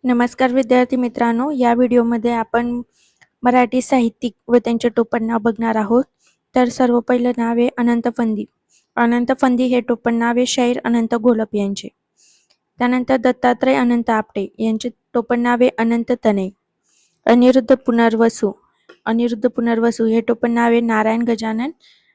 नमस्कार विद्यार्थी मित्रांनो, या व्हिडिओमध्ये आपण मराठी साहित्यिक व त्यांचे टोपणनाव बघणार आहोत. तर सर्व पहिलं नाव आहे अनंत फंदी. अनंत फंदी हे टोपणनाव आहे शाहीर अनंत घोलप यांचे. त्यानंतर दत्तात्रय अनंत आपटे यांचे टोपणनाव आहे अनंत तनय. अनिरुद्ध पुनर्वसू हे टोपणनाव आहे नारायण गजानन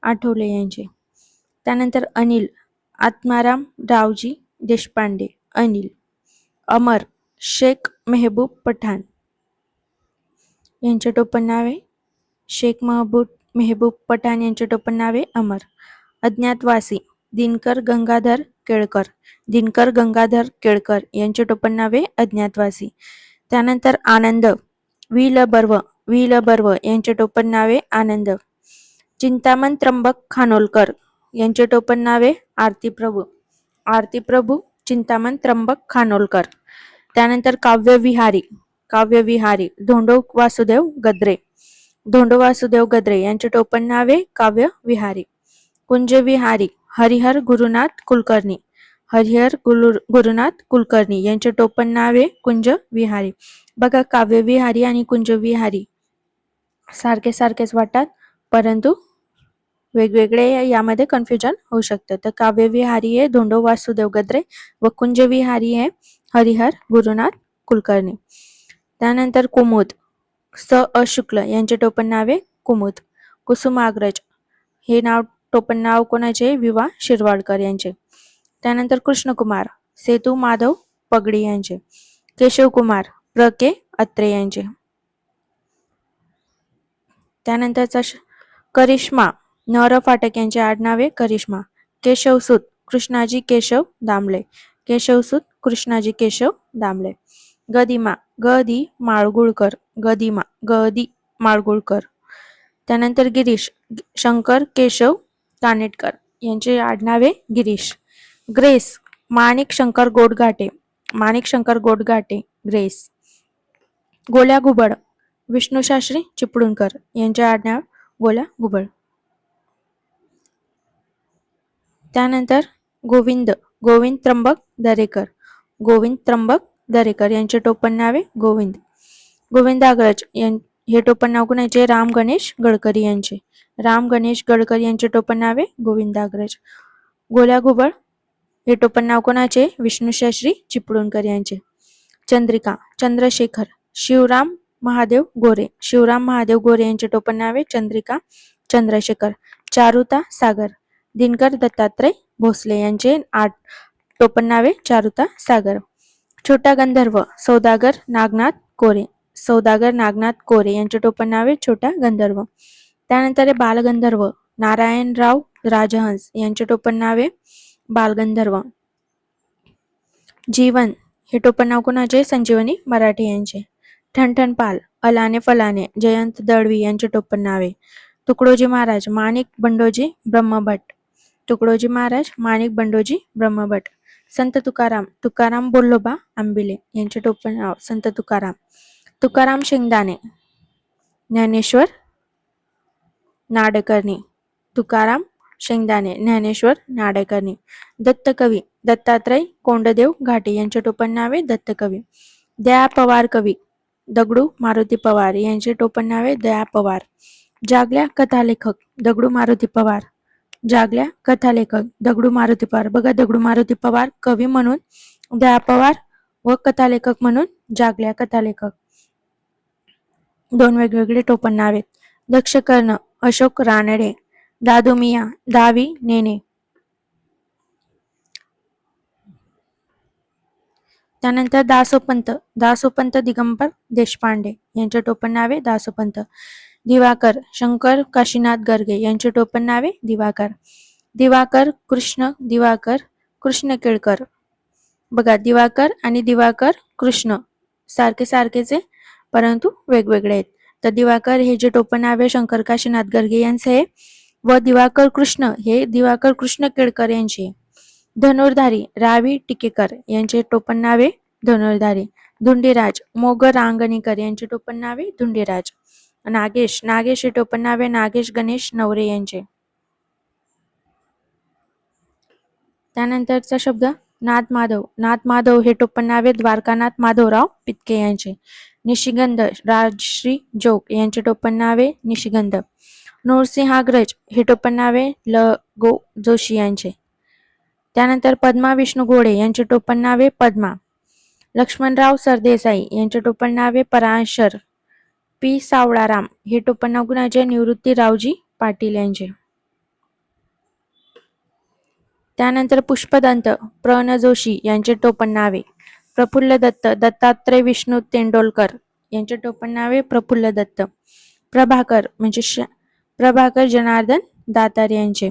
आठवले यांचे. त्यानंतर अनिल आत्माराम रावजी देशपांडे. अनिल. अमर शेख मेहबूब पठाण यांचे टोपणनाव आहे शेख मेहबूब पठाण यांचे टोपणनाव आहे अमर. अज्ञातवासी दिनकर गंगाधर केळकर यांचे टोपणनाव आहे अज्ञातवासी. त्यानंतर आनंद विल बर्व यांचे टोपणनाव आहे आनंद. चिंतामण त्र्यंबक खानोलकर यांचे टोपणनाव आहे आरती प्रभू चिंतामण त्र्यंबक खानोलकर. त्यानंतर काव्यविहारी धोंडो वासुदेव गद्रे यांचे टोपणनाव आहे काव्यविहारी. कुंजविहारी हरिहर गुरुनाथ कुलकर्णी यांचे टोपणनाव आहे कुंजविहारी. बघा, काव्यविहारी आणि कुंजविहारी सारखेच वाटतात, परंतु वेगवेगळे यामध्ये कन्फ्युजन होऊ शकतं. तर काव्यविहारी आहे धोंडो वासुदेव गद्रे व कुंजविहारी आहे हरिहर गुरुनाथ कुलकर्णी. त्यानंतर कुमुद शुक्ल यांचे टोपणनाव आहे कुमुद. कुसुमाग्रज हे टोपणनाव कोणाचे? विवा शिरवाडकर यांचे. त्यानंतर कृष्णकुमार सेतू माधव पगडी यांचे. केशवकुमार प्र.के. अत्रे यांचे. त्यानंतरचा करिश्मा नर फाटक यांचे आडनाव आहे करिश्मा. केशवसूत कृष्णाजी केशव दामले. गदिमा माळगुळकर. त्यानंतर गिरीश शंकर केशव कानेटकर यांचे आडनाव आहे गिरीश. ग्रेस माणिक शंकर गोडघाटे ग्रेस. गोल्या घुबड विष्णुशास्त्री चिपळूणकर यांचे आडनाव गोल्या घुबड. त्यानंतर गोविंद त्र्यंबक दरेकर यांचे टोपणनाव आहे गोविंदाग्रज हे टोपणनाव कुणाचे? राम गणेश गडकरी यांचे टोपणनाव आहे गोविंदाग्रज. गोल्या घुबड हे टोपणनाव कोणाचे? विष्णुशास्त्री चिपळूणकर यांचे. चंद्रिका चंद्रशेखर शिवराम महादेव गोरे यांचे टोपणनाव आहे चंद्रिका चंद्रशेखर. चारुता सागर दिनकर दत्तात्रय भोसले यांचे टोपणनाव आहे चारुता सागर. छोटा गंधर्व सौदागर नागनाथ कोरे यांचे टोपणनाव आहे छोटा गंधर्व. त्यानंतर बालगंधर्व नारायणराव राजहंस यांचे टोपणनाव आहे बालगंधर्व. जीवन हे टोपणनाव कोणाचे? संजीवनी मराठे यांचे. ठणठणपाल अलाने फलाने जयंत दळवी यांचे टोपणनाव आहे. तुकडोजी महाराज माणिक बंडोजी ब्रह्मभट. संत तुकाराम बोल्लोबा आंबिले यांचे टोपणनाव संत तुकाराम शेंगदाणे ज्ञानेश्वर नाडकर्णी. दत्तकवी दत्तात्रय कोंडदेव घाटे यांचे टोपणनाव आहे दत्तकवी. दया पवार कवी दगडू मारुती पवार यांचे टोपणनाव आहे दया पवार. जागल्या कथालेखक दगडू मारुती पवार. बघा, दगडू मारुती पवार कवी म्हणून दया पवार व कथालेखक म्हणून जागल्या कथालेखक. दोन वेगवेगळे टोपणनाव आहेत. दक्षकर्ण अशोक रानडे. दादूमिया दावी नेने. त्यानंतर दासोपंत दिगंबर देशपांडे यांचे टोपणनाव आहे दासोपंत. दिवाकर शंकर काशीनाथ गर्गे यांचे टोपणनाव आहे दिवाकर कृष्ण केळकर. बघा, दिवाकर आणि दिवाकर कृष्ण सारखेच आहे, परंतु वेगवेगळे आहेत. तर दिवाकर हे जे टोपणनाव आहे शंकर काशीनाथ गर्गे यांचे आहे व दिवाकर कृष्ण हे दिवाकर कृष्ण केळकर यांचे. धनुर्धारी रावी टिकेकर यांचे टोपणनाव आहे धनुर्धारी. धुंडीराज मोगर रांगणीकर यांचे टोपणनाव आहे धुंडीराज. नागेश हे टोपणनाव आहे नागेश गणेश नवरे यांचे. त्यानंतरचा शब्द नाथ माधव हे टोपण नावे द्वारकानाथ माधवराव पितके यांचे. निशिगंध राजश्री जोग यांचे टोपण नावे निशिगंध. नृसिंहाग्रज हे टोपण नावे ल गो जोशी यांचे. त्यानंतर पद्मा विष्णू घोडे यांचे टोपण नावे पद्मा. लक्ष्मणराव सरदेसाई यांचे टोपण नावे पराशर. पी सावळाराम हे टोपण नाव कुणाचे? निवृत्तीरावजी पाटील यांचे. त्यानंतर पुष्पदंत प्र न जोशी यांचे टोपण नावे. प्रफुल्ल दत्त दत्तात्रय विष्णू तेंडोलकर यांचे टोपण नावे प्रफुल्ल दत्त. प्रभाकर म्हणजे प्रभाकर जनार्दन दातार यांचे.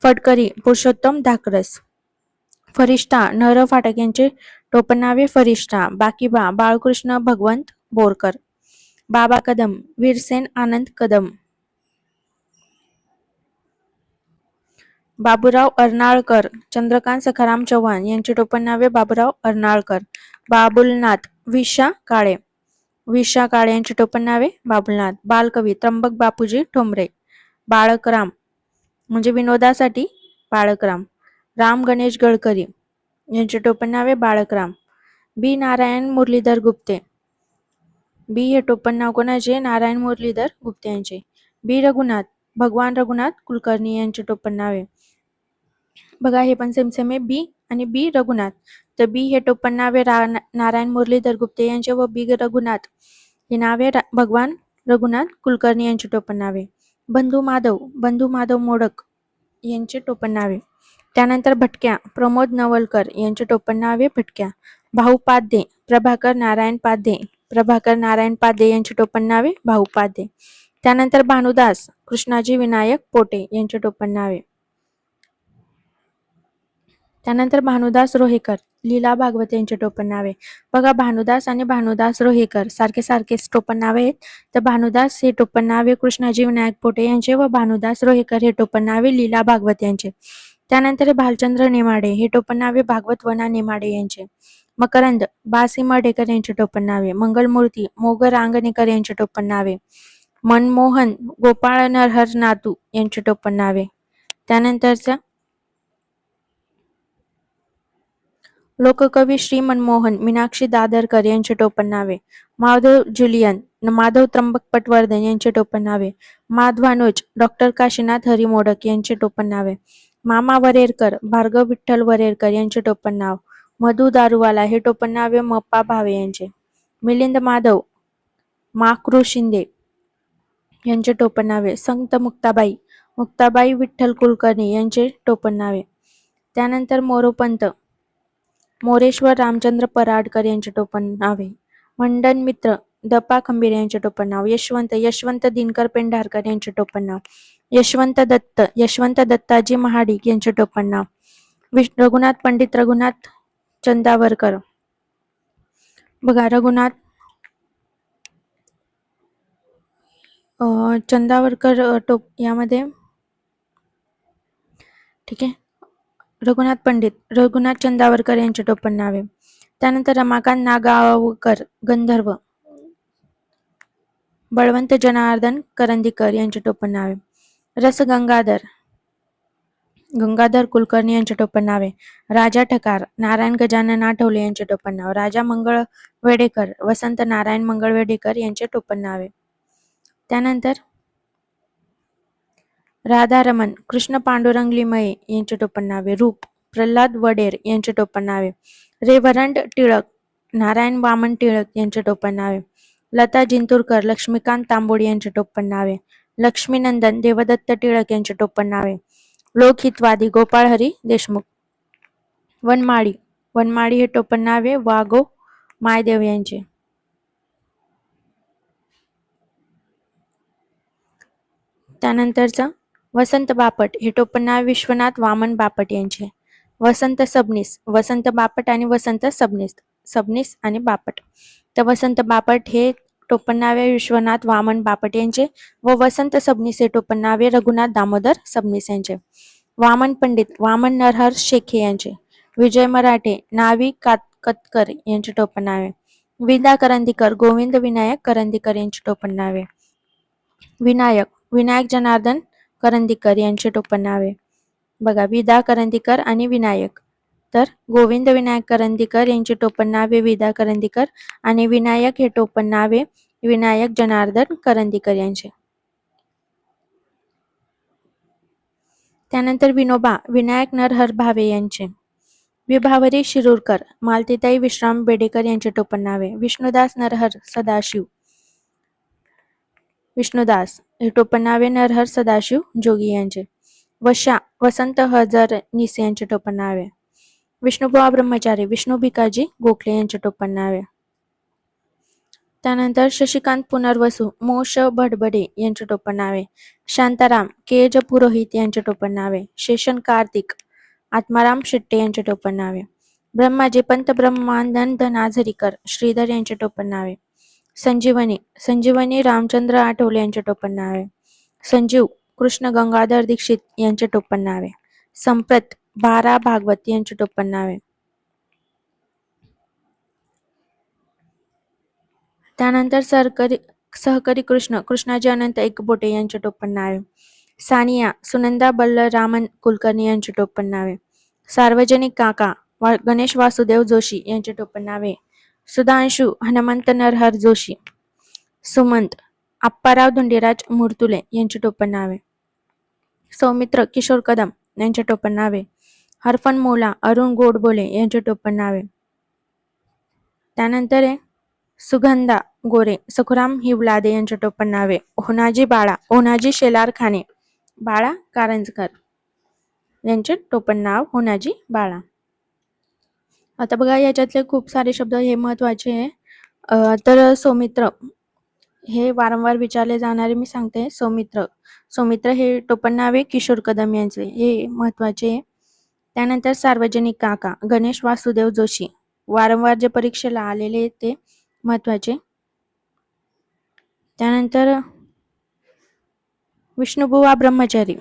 फडकरी पुरुषोत्तम धाकरस. फरिष्ठा नर फाटक यांचे टोपण नावे फरिष्ठा. बाकीबा बाळकृष्ण भगवंत बोरकर. बाबा कदम वीरसेन आनंद कदम. बाबूराव अर्नाळकर चंद्रकांत सखाराम चव्हाण यांचे टोपण नावे बाबूराव अर्नाळकर. बाबुलनाथ विशा काळे. विशा काळे यांचे टोपण नावे बाबुलनाथ. बालकवी त्र्यंबक बापूजी ठोंबरे. बाळकराम म्हणजे विनोदासाठी बाळकराम. राम गणेश गडकरी यांचे टोपण नावे बाळकराम. बी नारायण मुरलीधर गुप्ते. बी हे टोपण नाव कोणाचे? नारायण मुरलीधर गुप्ते यांचे. बी रघुनाथ भगवान रघुनाथ कुलकर्णी यांचे टोपण नावे. बघा हे पण सेम आहे बी आणि बी रघुनाथ. तर बी हे टोपण नावे नारायण मुरलीधर गुप्ते यांचे व बी रघुनाथ हे नावे भगवान रघुनाथ कुलकर्णी यांचे टोपण नावे. बंधू माधव मोडक यांचे टोपण नावे. त्यानंतर भटक्या प्रमोद नवलकर यांचे टोपण नावे भटक्या. भाऊ पाध्ये प्रभाकर नारायण पाध्ये यांचे टोपण नावे भाऊ पाध्ये. त्यानंतर भानुदास कृष्णाजी विनायक पोटे यांचे टोपण नावे. त्यानंतर भानुदास रोहेकर लीला भागवत यांचे टोपण नावे. बघा भानुदास आणि भानुदास रोहेकर सारखे टोपण नावे आहेत. तर भानुदास हे टोपण नावे कृष्णाजी विनायक पोटे यांचे व भानुदास रोहेकर हे टोपण नावे लीला भागवत यांचे. त्यानंतर भालचंद्र नेमाडे हे टोपण नावे भागवत वना नेमाडे यांचे. मकरंद बासी मर्ढेकर यांचे टोपण नावे. मंगलमूर्ती मोगर आंगणेकर यांचे टोपण नावे. मनमोहन गोपाळ नरहर नातू यांचे टोपण नावे. त्यानंतरचा लोककवी श्री मनमोहन मीनाक्षी दादरकर यांचे टोपण नावे. माधव जुलियन माधव त्र्यंबक पटवर्धन यांचे टोपण नावे. माधवानुज डॉक्टर काशीनाथ हरी मोडक यांचे टोपण नावे. मामा वरेरकर भार्गव विठ्ठल वरेरकर यांचे टोपण नाव. मधु दारुवाला हे टोपण नावे मप्पा भावे यांचे. मिलिंद माधव माकृ शिंदे यांचे टोपण नावे. संत मुक्ताबाई विठ्ठल कुलकर्णी यांचे टोपण नावे. त्यानंतर मोरोपंत मोरेश्वर रामचंद्र पराडकर यांचे टोपण नावे. मंडन मित्र दपा खंबीर यांचे टोपण नाव. यशवंत दिनकर पेंढारकर यांचे टोपण नाव. यशवंत दत्ताजी महाडिक यांचे टोपण नाव. रघुनाथ पंडित रघुनाथ चंदावरकर. बघा रघुनाथ चंदावरकर यामध्ये ठीक आहे. रघुनाथ पंडित रघुनाथ चंदावरकर यांचे टोपण नावे. त्यानंतर रमाकांत नागावकर गंधर्व. बळवंत जनार्दन करंदीकर यांचे टोपण नावे. रस गंगाधर कुलकर्णी यांचे टोपण नावे. राजा ठकार नारायण गजानन आठवले यांचे टोपण नाव. राजा मंगळ वेडेकर वसंत नारायण मंगळ वेडेकर यांचे टोपण नावे. त्यानंतर राधारमण कृष्ण पांडुरंग लिमये यांचे टोपण नावे. रूप प्रल्हाद वडेर यांचे टोपण नावे. रेव्हरंड टिळक नारायण वामन टिळक यांचे टोपण नावे. लता जिंतूरकर लक्ष्मीकांत तांबोळी यांचे टोपण नावे. लक्ष्मीनंदन देवदत्त टिळक यांचे टोपण नावे. लोकहितवादी गोपाळ हरी देशमुख. वनमाळी हे टोपण नावे वाघो मायदेव यांचे. त्यानंतरचा वसंत बापट हे टोपण नाव विश्वनाथ वामन बापट यांचे. वसंत सबनीस वसंत बापट आणि वसंत सबनीस आणि बापट. तर वसंत बापट हे टोपण नावे विश्वनाथ वामन बापट यांचे व वसंत सबनीस हे टोपण नावे रघुनाथ दामोदर सबनीस यांचे. वामन पंडित वामन नरहर शेखे यांचे. विजय मराठे नावी कातकर यांचे टोपण नावे. विदा करंदीकर गोविंद विनायक करंदीकर यांचे टोपण नावे. विनायक जनार्दन करंदीकर यांचे टोपण नावे. बघा विदा करंदीकर आणि विनायक. तर गोविंद विनायक करंदीकर यांचे टोपण नाव आहे विदा करंदीकर आणि विनायक हे टोपण नाव आहे विनायक जनार्दन करंदीकर यांचे. त्यानंतर विनोबा विनायक नरहर भावे यांचे. विभावरी शिरूरकर मालतीताई विश्राम बेडेकर यांचे टोपण नाव आहे. विष्णुदास नरहर सदाशिव विष्णुदास हे टोपण नाव आहे नरहर सदाशिव जोगी यांचे. वशा वसंत हजर निसे यांचे टोपण नाव आहे. विष्णुबुवा ब्रह्मचारी विष्णू भिकाजी गोखले यांचे टोपण नाव आहे. त्यानंतर शशिकांत पुनर्वसू मोश भडबडे यांचे टोपण नाव आहे. शांताराम केज पुरोहित यांचे टोपण नाव आहे. शेषन कार्तिक आत्माराम शेट्टे यांचे टोपण नाव आहे. ब्रह्माजी पंत ब्रह्मानंद नाझरीकर श्रीधर यांचे टोपण नाव आहे. संजीवनी संजीवनी रामचंद्र आठवले यांचे टोपण नाव आहे. संजीव कृष्ण गंगाधर दीक्षित यांचे टोपण नाव आहे. संप्रत बारा भागवत यांचे टोपण नाव आहे. त्यानंतर सहकारी कृष्ण कृष्णाजी अनंत एकबोटे यांचे टोपण नाव आहे. सानिया सुनंदा बलरामन कुलकर्णी यांचे टोपण नाव आहे. सार्वजनिक काका गणेश वासुदेव जोशी यांचे टोपण नाव आहे. सुधांशु हनुमंत नरहर जोशी. सुमंत आप्पाराव धुंडीराज मुरतुले यांचे टोपण नाव आहे. सौमित्र किशोर कदम यांचे टोपण नाव आहे. हरफन मोला अरुण गोडबोले यांचे टोपण नाव आहे. त्यानंतर आहे सुगंधा गोरे सखुराम हिवलादे यांचे टोपण नाव आहे. होनाजी बाळा होनाजी शेलार खाने बाळा कारंजकर यांचे टोपण नाव होनाजी बाळा. आता बघा याच्यातले खूप सारे शब्द हे महत्वाचे आहे. तर सौमित्र हे वारंवार विचारले जाणारे मी सांगते. सौमित्र हे टोपण नाव आहे किशोर कदम यांचे हे महत्वाचे आहे. त्यानंतर सार्वजनिक काका गणेश वासुदेव जोशी वारंवार जे परीक्षेला आलेले ते महत्वाचे. त्यानंतर विष्णुबुवा ब्रह्मचारी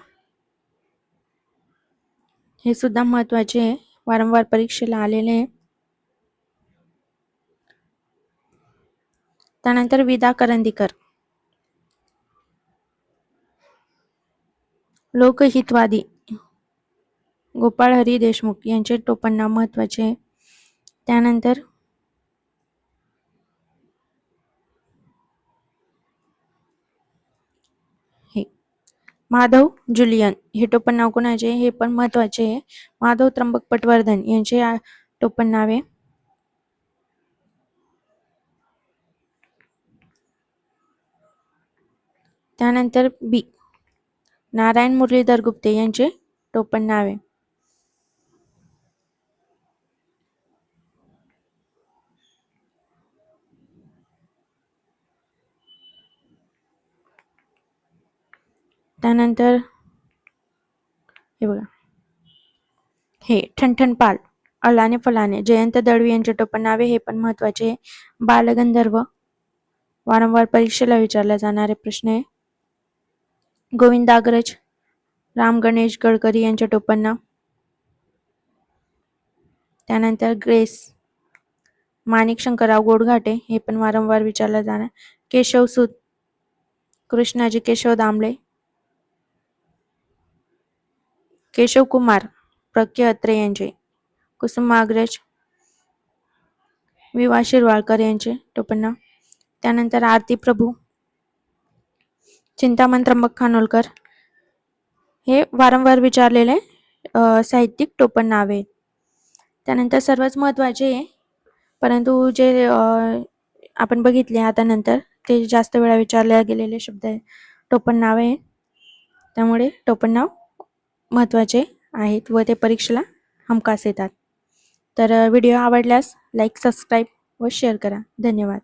हे सुद्धा महत्वाचे आहे वारंवार परीक्षेला आलेले. त्यानंतर विदा करंदीकर लोकहितवादी गोपाळ हरी देशमुख यांचे टोपण नाव महत्वाचे आहे. त्यानंतर हे माधव जुलियन हे टोपण नाव कोणाचे हे पण महत्वाचे आहे. माधव त्र्यंबक पटवर्धन यांचे टोपण नाव आहे. त्यानंतर बी नारायण मुरलीधर गुप्ते यांचे टोपण नाव आहे. त्यानंतर हे बघा हे ठणठणपाल अलाने फलाने जयंत दळवी यांचे टोपण नाव आहे हे पण महत्वाचे. बालगंधर्व वारंवार परीक्षेला विचारला जाणारे प्रश्न आहे. गोविंदाग्रज राम गणेश गडकरी यांचे टोपण नाव. त्यानंतर ग्रेस माणिक शंकरराव गोडघाटे हे पण वारंवार विचारला जाणार. केशव सूत कृष्णाजी केशव दामले. केशव कुमार प्रज्ञ अत्रे यांचे. कुसुमाग्रज विवा शिरवाळकर यांचे टोपण नाव. त्यानंतर आरती प्रभू चिंतामण त्र्यंबक खानोलकर हे वारंवार विचारलेले साहित्यिक टोपण नाव आहे. त्यानंतर सर्वच महत्वाचे आहे परंतु जे आपण बघितले आता नंतर ते जास्त वेळा विचारले गेलेले शब्द आहे टोपण नाव आहे. त्यामुळे टोपण नाव महत्वाचे आहेत व ते परीक्षेला हमखास येतात. तर व्हिडिओ आवडल्यास लाईक सबस्क्राईब व शेअर करा. धन्यवाद.